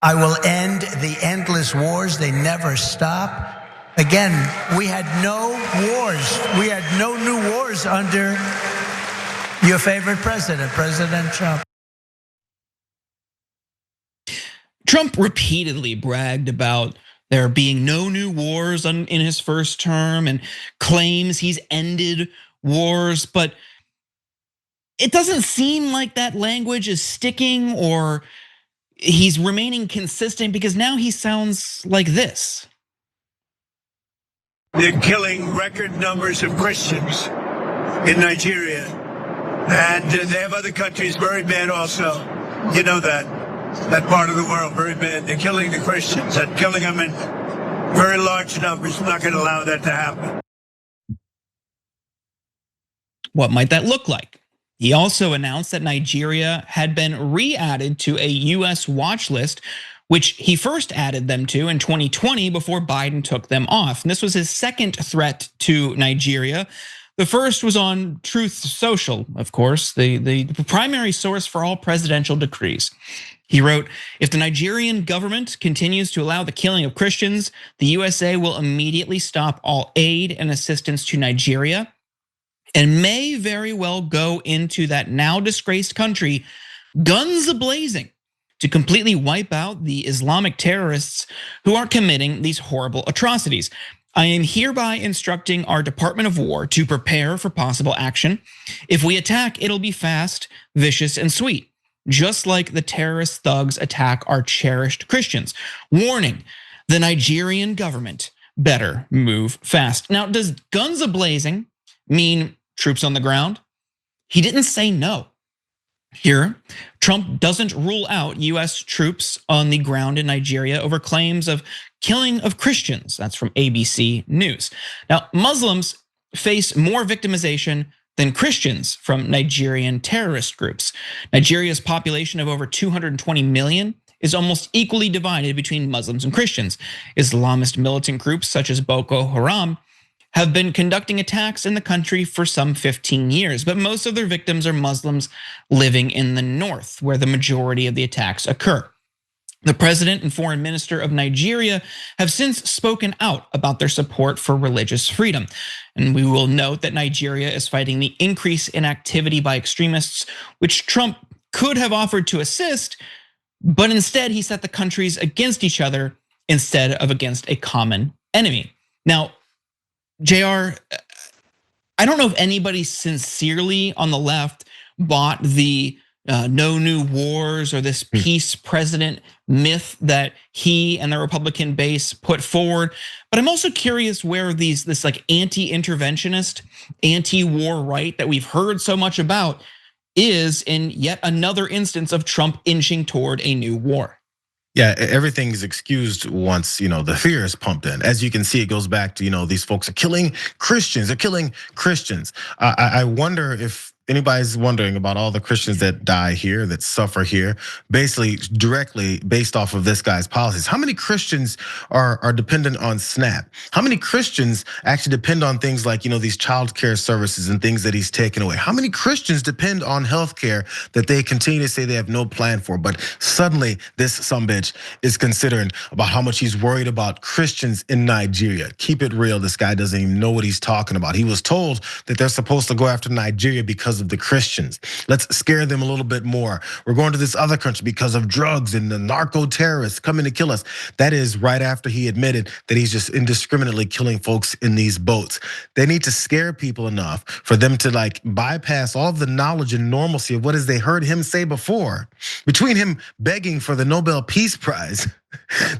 I will end the endless wars. They never stop. Again, we had no wars. We had no new wars under your favorite president, President Trump. Trump repeatedly bragged about there being no new wars in his first term and claims he's ended wars, but it doesn't seem like that language is sticking or he's remaining consistent, because now he sounds like this. They're killing record numbers of Christians in Nigeria. And they have other countries very bad also. You know that part of the world, very bad. They're killing the Christians and killing them in very large numbers. I'm not going to allow that to happen. What might that look like? He also announced that Nigeria had been re-added to a US watch list, which he first added them to in 2020 before Biden took them off. And this was his second threat to Nigeria. The first was on Truth Social, of course, the primary source for all presidential decrees. He wrote, if the Nigerian government continues to allow the killing of Christians, the USA will immediately stop all aid and assistance to Nigeria, and may very well go into that now disgraced country, guns-ablazing, to completely wipe out the Islamic terrorists who are committing these horrible atrocities. I am hereby instructing our Department of War to prepare for possible action. If we attack, it'll be fast, vicious, and sweet, just like the terrorist thugs attack our cherished Christians. Warning, the Nigerian government better move fast. Now, does guns-ablazing mean troops on the ground? He didn't say no. Here, Trump doesn't rule out US troops on the ground in Nigeria over claims of killing of Christians. That's from ABC News. Now, Muslims face more victimization than Christians from Nigerian terrorist groups. Nigeria's population of over 220 million is almost equally divided between Muslims and Christians. Islamist militant groups such as Boko Haram have been conducting attacks in the country for some 15 years, but most of their victims are Muslims living in the north, where the majority of the attacks occur. The president and foreign minister of Nigeria have since spoken out about their support for religious freedom. And we will note that Nigeria is fighting the increase in activity by extremists, which Trump could have offered to assist, but instead he set the countries against each other instead of against a common enemy. Now, JR, I don't know if anybody sincerely on the left bought the no new wars or this peace president myth that he and the Republican base put forward. But I'm also curious where this like anti-interventionist, anti-war right that we've heard so much about is in yet another instance of Trump inching toward a new war. Yeah, everything is excused once the fear is pumped in. As you can see, it goes back to these folks are killing Christians. They're killing Christians. I wonder if anybody's wondering about all the Christians that die here, that suffer here, basically directly based off of this guy's policies. How many Christians are dependent on SNAP? How many Christians actually depend on things like these child care services and things that he's taken away? How many Christians depend on healthcare that they continue to say they have no plan for? But suddenly this sumbitch is considering about how much he's worried about Christians in Nigeria. Keep it real, this guy doesn't even know what he's talking about. He was told that they're supposed to go after Nigeria because of the Christians. Let's scare them a little bit more. We're going to this other country because of drugs and the narco terrorists coming to kill us. That is right after he admitted that he's just indiscriminately killing folks in these boats. They need to scare people enough for them to bypass all of the knowledge and normalcy of what is they heard him say before. Between him begging for the Nobel Peace Prize,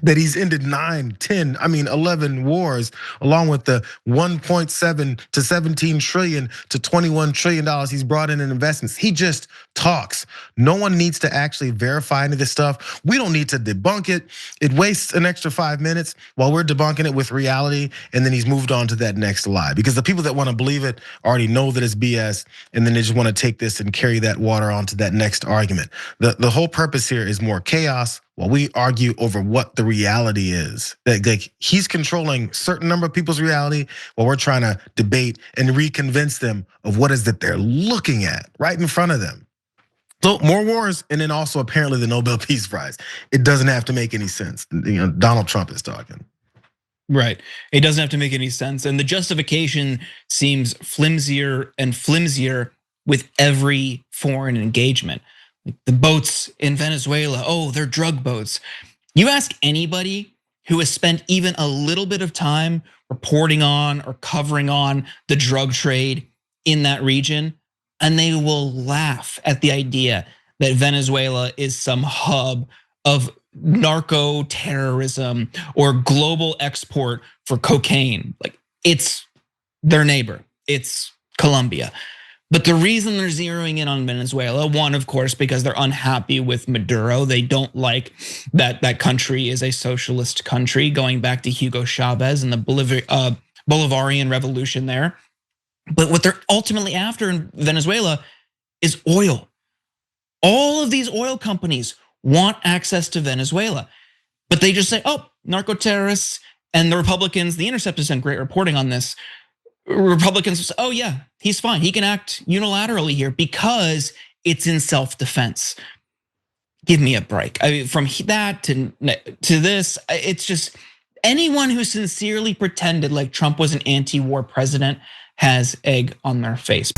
that he's ended 11 wars, along with the 1.7 to 17 trillion to 21 trillion dollars he's brought in investments. He just talks. No one needs to actually verify any of this stuff. We don't need to debunk it. It wastes an extra 5 minutes while we're debunking it with reality, and then he's moved on to that next lie. Because the people that want to believe it already know that it's BS, and then they just want to take this and carry that water on to that next argument. The whole purpose here is more chaos, while we argue over what the reality is. Like he's controlling a certain number of people's reality while we're trying to debate and reconvince them of what is that they're looking at right in front of them. So more wars, and then also apparently the Nobel Peace Prize. It doesn't have to make any sense. Donald Trump is talking. Right. It doesn't have to make any sense. And the justification seems flimsier and flimsier with every foreign engagement. Like the boats in Venezuela, oh, they're drug boats. You ask anybody who has spent even a little bit of time reporting on or covering on the drug trade in that region, and they will laugh at the idea that Venezuela is some hub of narco terrorism or global export for cocaine. Like, it's their neighbor, it's Colombia. But the reason they're zeroing in on Venezuela, one, of course, because they're unhappy with Maduro. They don't like that that country is a socialist country, going back to Hugo Chavez and the Bolivarian revolution there. But what they're ultimately after in Venezuela is oil. All of these oil companies want access to Venezuela, but they just say, oh, narco terrorists. And the Republicans, The Intercept has done great reporting on this. Republicans say, oh yeah, he's fine. He can act unilaterally here because it's in self-defense. Give me a break. I mean, from that to this, it's just anyone who sincerely pretended like Trump was an anti-war president has egg on their face.